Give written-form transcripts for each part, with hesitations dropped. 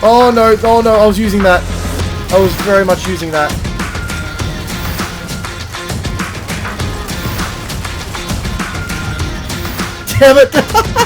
Oh no, I was using that. I was very much using that. Damn it!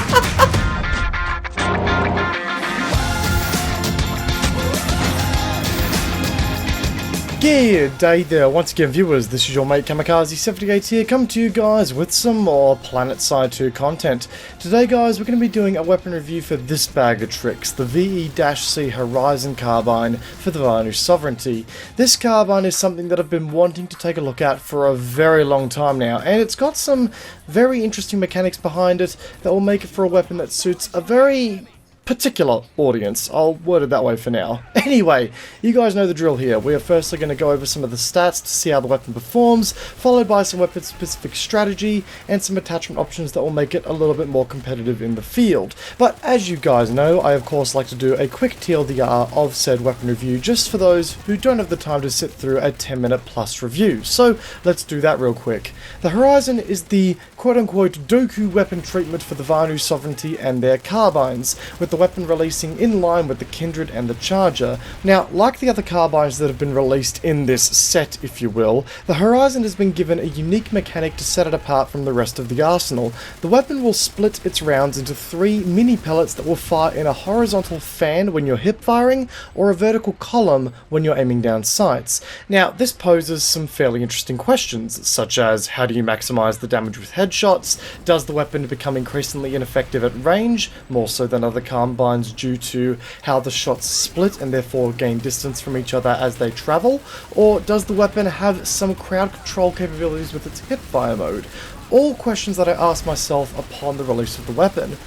G'day there, once again viewers, this is your mate Kamikaze78 here, coming to you guys with some more Planetside 2 content. Today guys, we're going to be doing a weapon review for this bag of tricks, the VE-C Horizon Carbine for the Vanu Sovereignty. This carbine is something that I've been wanting to take a look at for a very long time now, and it's got some very interesting mechanics behind it that will make it for a weapon that suits a very particular audience. I'll word it that way for now. Anyway, you guys know the drill here. We are firstly going to go over some of the stats to see how the weapon performs, followed by some weapon specific strategy and some attachment options that will make it a little bit more competitive in the field. But as you guys know, I of course like to do a quick TLDR of said weapon review just for those who don't have the time to sit through a 10-minute plus review. So let's do that real quick. The Horizon is the quote-unquote Doku weapon treatment for the Vanu Sovereignty and their carbines, with the weapon releasing in line with the Kindred and the Charger. Now, like the other carbines that have been released in this set, if you will, the Horizon has been given a unique mechanic to set it apart from the rest of the arsenal. The weapon will split its rounds into 3 mini pellets that will fire in a horizontal fan when you're hip firing, or a vertical column when you're aiming down sights. Now, this poses some fairly interesting questions, such as how do you maximize the damage with headshots? Does the weapon become increasingly ineffective at range, more so than other carbines due to how the shots split and therefore gain distance from each other as they travel? Or does the weapon have some crowd control capabilities with its hipfire mode? All questions that I asked myself upon the release of the weapon.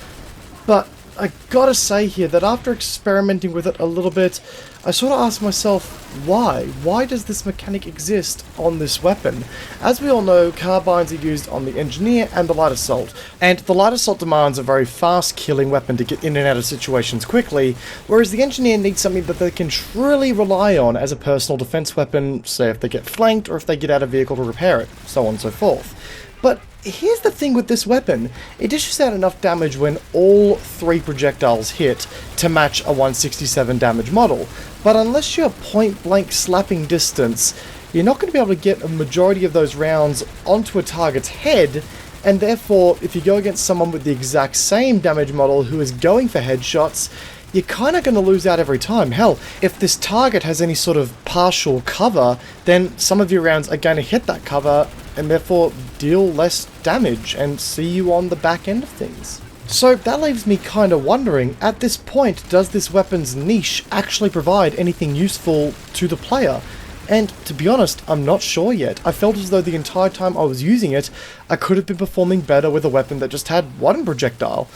But I gotta say here that after experimenting with it a little bit, I sort of asked myself, why? Why does this mechanic exist on this weapon? As we all know, carbines are used on the Engineer and the Light Assault, and the Light Assault demands a very fast killing weapon to get in and out of situations quickly, whereas the Engineer needs something that they can truly rely on as a personal defense weapon, say if they get flanked or if they get out of vehicle to repair it, so on and so forth. But here's the thing with this weapon, it dishes out enough damage when all 3 projectiles hit to match a 167 damage model, but unless you're point blank slapping distance, you're not going to be able to get a majority of those rounds onto a target's head, and therefore if you go against someone with the exact same damage model who is going for headshots, you're kind of going to lose out every time. Hell, if this target has any sort of partial cover, then some of your rounds are going to hit that cover and therefore deal less damage and see you on the back end of things. So that leaves me kind of wondering, at this point, does this weapon's niche actually provide anything useful to the player? And to be honest, I'm not sure yet. I felt as though the entire time I was using it, I could have been performing better with a weapon that just had one projectile.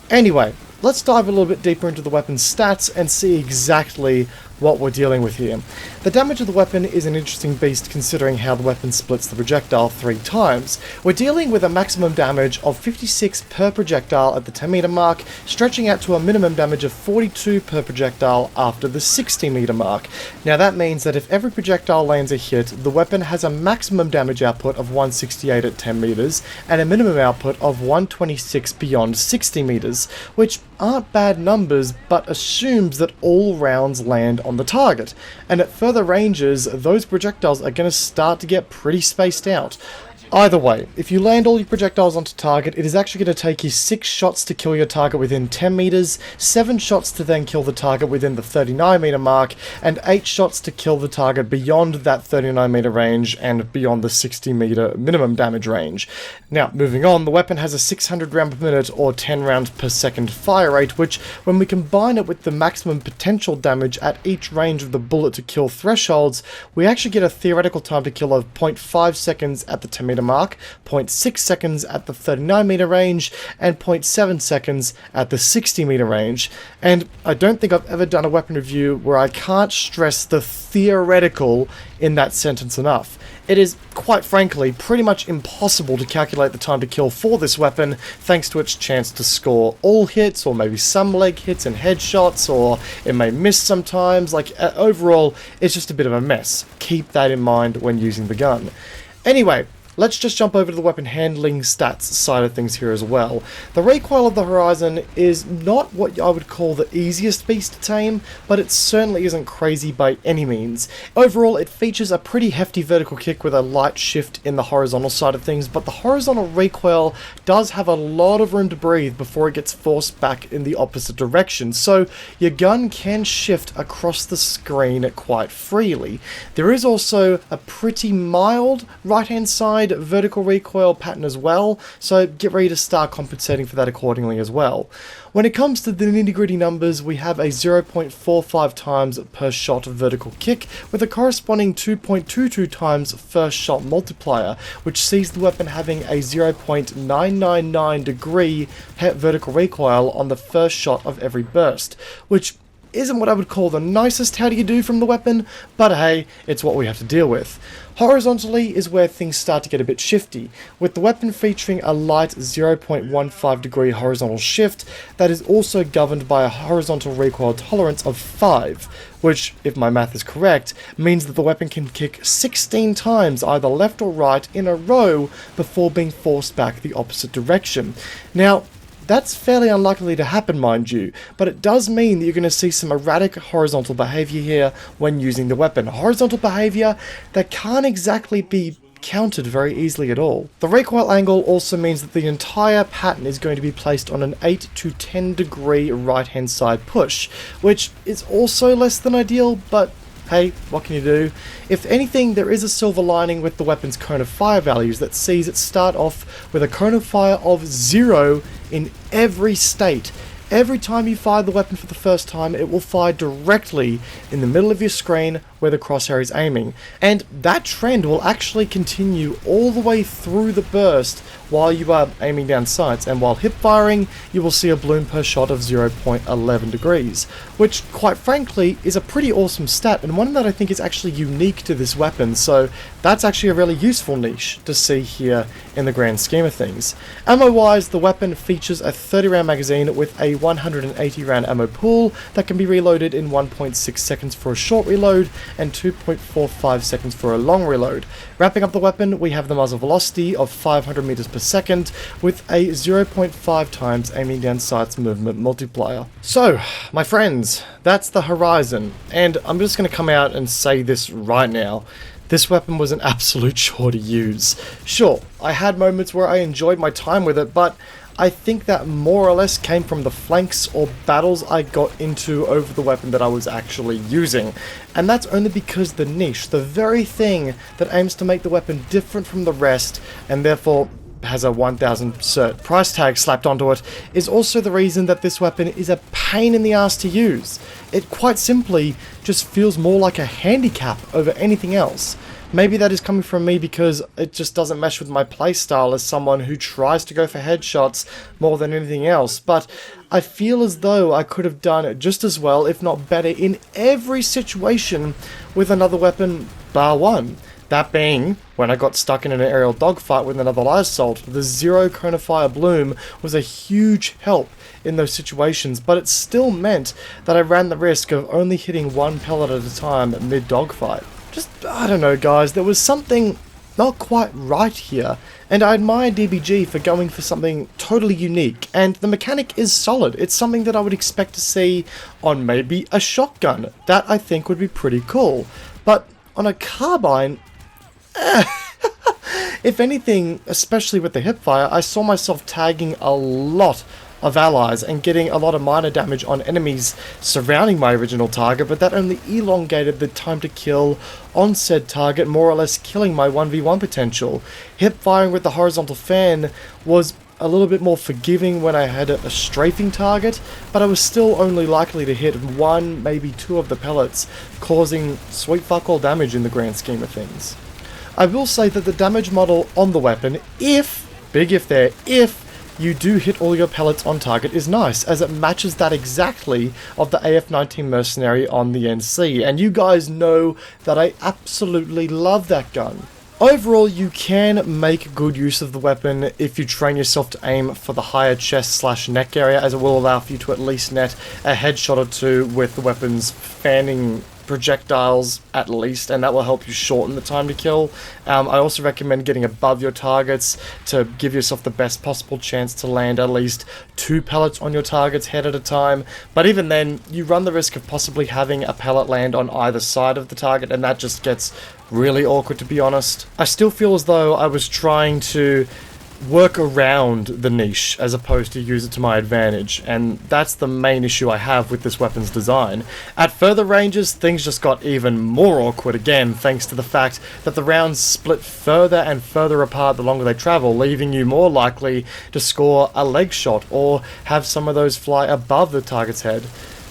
Anyway, let's dive a little bit deeper into the weapon's stats and see exactly what we're dealing with here. The damage of the weapon is an interesting beast considering how the weapon splits the projectile 3 times. We're dealing with a maximum damage of 56 per projectile at the 10 meter mark, stretching out to a minimum damage of 42 per projectile after the 60 meter mark. Now that means that if every projectile lands a hit, the weapon has a maximum damage output of 168 at 10 meters and a minimum output of 126 beyond 60 meters, which aren't bad numbers, but assumes that all rounds land on the target, and at further ranges those projectiles are going to start to get pretty spaced out. Either way, if you land all your projectiles onto target, it is actually going to take you 6 shots to kill your target within 10 meters, 7 shots to then kill the target within the 39 meter mark, and 8 shots to kill the target beyond that 39 meter range and beyond the 60 meter minimum damage range. Now, moving on, the weapon has a 600 round per minute or 10 rounds per second fire rate, which, when we combine it with the maximum potential damage at each range of the bullet to kill thresholds, we actually get a theoretical time to kill of 0.5 seconds at the 10 meter mark, 0.6 seconds at the 39 meter range, and 0.7 seconds at the 60 meter range. And I don't think I've ever done a weapon review where I can't stress the theoretical in that sentence enough. It is, quite frankly, pretty much impossible to calculate the time to kill for this weapon, thanks to its chance to score all hits, or maybe some leg hits and headshots, or it may miss sometimes. Overall, it's just a bit of a mess. Keep that in mind when using the gun. Anyway, let's just jump over to the weapon handling stats side of things here as well. The recoil of the Horizon is not what I would call the easiest beast to tame, but it certainly isn't crazy by any means. Overall, it features a pretty hefty vertical kick with a light shift in the horizontal side of things, but the horizontal recoil does have a lot of room to breathe before it gets forced back in the opposite direction, so your gun can shift across the screen quite freely. There is also a pretty mild right-hand side vertical recoil pattern as well, so get ready to start compensating for that accordingly as well. When it comes to the nitty-gritty numbers, we have a 0.45 times per shot vertical kick with a corresponding 2.22 times first shot multiplier, which sees the weapon having a 0.999 degree vertical recoil on the first shot of every burst, which isn't what I would call the nicest how do you do from the weapon, but hey, it's what we have to deal with. Horizontally is where things start to get a bit shifty, with the weapon featuring a light 0.15 degree horizontal shift that is also governed by a horizontal recoil tolerance of 5, which, if my math is correct, means that the weapon can kick 16 times either left or right in a row before being forced back the opposite direction. Now, that's fairly unlikely to happen, mind you, but it does mean that you're going to see some erratic horizontal behavior here when using the weapon. Horizontal behavior that can't exactly be countered very easily at all. The recoil angle also means that the entire pattern is going to be placed on an 8 to 10 degree right hand side push, which is also less than ideal, but hey, what can you do? If anything, there is a silver lining with the weapon's cone of fire values that sees it start off with a cone of fire of 0 in every state. Every time you fire the weapon for the first time, it will fire directly in the middle of your screen where the crosshair is aiming. And that trend will actually continue all the way through the burst while you are aiming down sights, and while hip firing, you will see a bloom per shot of 0.11 degrees, which quite frankly is a pretty awesome stat and one that I think is actually unique to this weapon, so that's actually a really useful niche to see here in the grand scheme of things. Ammo wise, the weapon features a 30 round magazine with a 180 round ammo pool that can be reloaded in 1.6 seconds for a short reload and 2.45 seconds for a long reload. Wrapping up the weapon, we have the muzzle velocity of 500 meters per second with a 0.5 times aiming down sights movement multiplier. So, my friends, that's the Horizon, and I'm just going to come out and say this right now. This weapon was an absolute chore to use. Sure, I had moments where I enjoyed my time with it, but I think that more or less came from the flanks or battles I got into over the weapon that I was actually using. And that's only because the niche, the very thing that aims to make the weapon different from the rest, and therefore has a 1000 cert price tag slapped onto it, is also the reason that this weapon is a pain in the ass to use. It quite simply just feels more like a handicap over anything else. Maybe that is coming from me because it just doesn't mesh with my playstyle as someone who tries to go for headshots more than anything else, but I feel as though I could have done just as well, if not better, in every situation with another weapon bar one. That being, when I got stuck in an aerial dogfight with another light assault, the 0 cone of fire bloom was a huge help in those situations, but it still meant that I ran the risk of only hitting one pellet at a time mid-dogfight. Just, I don't know guys, there was something not quite right here, and I admire DBG for going for something totally unique, and the mechanic is solid. It's something that I would expect to see on maybe a shotgun. That I think would be pretty cool, but on a carbine, if anything, especially with the hipfire, I saw myself tagging a lot of allies and getting a lot of minor damage on enemies surrounding my original target, but that only elongated the time to kill on said target, more or less killing my 1v1 potential. Hip firing with the horizontal fan was a little bit more forgiving when I had a strafing target, but I was still only likely to hit one, maybe two of the pellets, causing sweet fuck all damage in the grand scheme of things. I will say that the damage model on the weapon, if you do hit all your pellets on target, is nice, as it matches that exactly of the AF-19 Mercenary on the NC, and you guys know that I absolutely love that gun. Overall, you can make good use of the weapon if you train yourself to aim for the higher chest/neck area, as it will allow for you to at least net a headshot or two with the weapon's fanning projectiles at least, and that will help you shorten the time to kill. I also recommend getting above your targets to give yourself the best possible chance to land at least 2 pellets on your target's head at a time, but even then you run the risk of possibly having a pellet land on either side of the target, and that just gets really awkward, to be honest. I still feel as though I was trying to work around the niche as opposed to use it to my advantage, and that's the main issue I have with this weapon's design. At further ranges, things just got even more awkward again, thanks to the fact that the rounds split further and further apart the longer they travel, leaving you more likely to score a leg shot or have some of those fly above the target's head.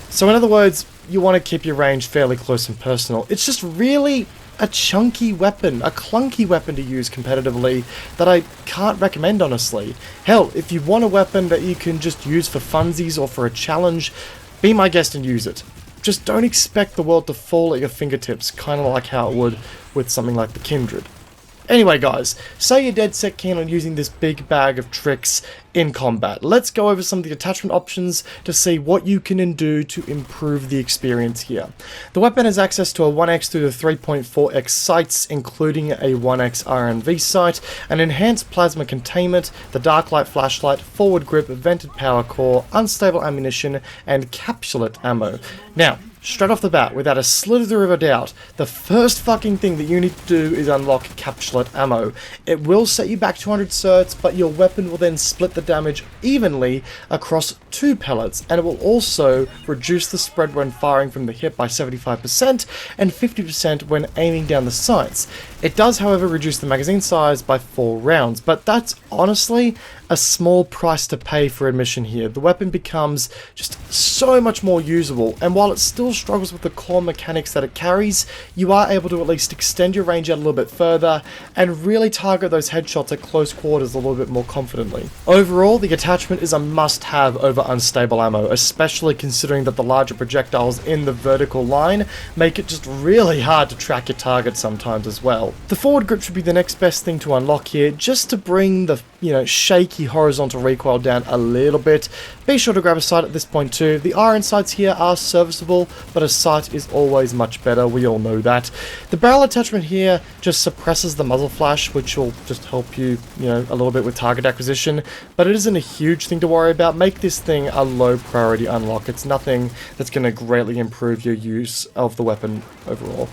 So in other words, you want to keep your range fairly close and personal. It's just really a chunky weapon, a clunky weapon to use competitively that I can't recommend, honestly. Hell, if you want a weapon that you can just use for funsies or for a challenge, be my guest and use it. Just don't expect the world to fall at your fingertips, kind of like how it would with something like the Kindred. Anyway guys, say you're dead set keen on using this big bag of tricks in combat. Let's go over some of the attachment options to see what you can do to improve the experience here. The weapon has access to a 1x through the 3.4x sights, including a 1x RNV sight, an enhanced plasma containment, the dark light flashlight, forward grip, vented power core, unstable ammunition, and capsulate ammo. Now, straight off the bat, without a slither of a doubt, the first fucking thing that you need to do is unlock capsulate ammo. It will set you back 200 certs, but your weapon will then split the damage evenly across 2 pellets, and it will also reduce the spread when firing from the hip by 75% and 50% when aiming down the sights. It does, however, reduce the magazine size by 4 rounds, but that's honestly a small price to pay for admission here. The weapon becomes just so much more usable, and while it still struggles with the core mechanics that it carries, you are able to at least extend your range out a little bit further and really target those headshots at close quarters a little bit more confidently. Overall, the attachment is a must-have over unstable ammo, especially considering that the larger projectiles in the vertical line make it just really hard to track your target sometimes as well. The forward grip should be the next best thing to unlock here, just to bring the shaky horizontal recoil down a little bit. Be sure to grab a sight at this point too. The iron sights here are serviceable, but a sight is always much better, we all know that. The barrel attachment here just suppresses the muzzle flash, which will just help you, a little bit with target acquisition, but it isn't a huge thing to worry about. Make this thing a low priority unlock. It's nothing that's going to greatly improve your use of the weapon overall.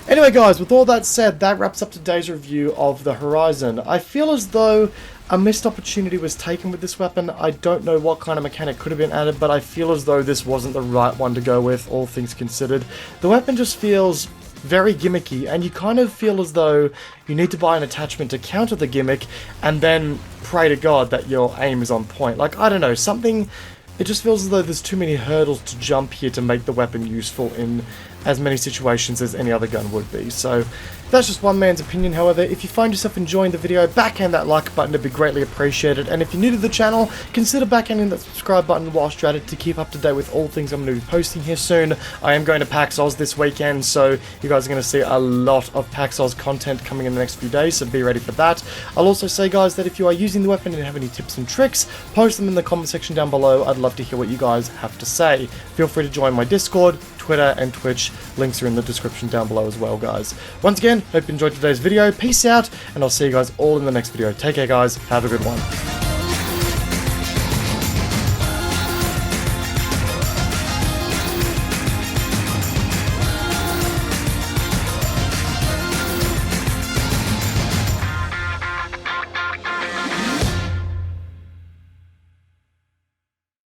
Anyway guys, with all that said, that wraps up today's review of the Horizon. I feel as though a missed opportunity was taken with this weapon. I don't know what kind of mechanic could have been added, but I feel as though this wasn't the right one to go with, all things considered. The weapon just feels very gimmicky, and you kind of feel as though you need to buy an attachment to counter the gimmick, and then pray to God that your aim is on point. Like, I don't know, it just feels as though there's too many hurdles to jump here to make the weapon useful in as many situations as any other gun would be. So that's just one man's opinion. However, if you find yourself enjoying the video, backhand that like button, it'd be greatly appreciated. And if you're new to the channel, consider backhanding that subscribe button whilst you're at it to keep up to date with all things I'm going to be posting here soon. I am going to PAX Oz this weekend, so you guys are going to see a lot of PAX Oz content coming in the next few days, so be ready for that. I'll also say, guys, that if you are using the weapon and have any tips and tricks, post them in the comment section down below. I'd love to hear what you guys have to say. Feel free to join my Discord, Twitter, and Twitch. Links are in the description down below as well, guys. Once again, hope you enjoyed today's video. Peace out, and I'll see you guys all in the next video. Take care, guys. Have a good one.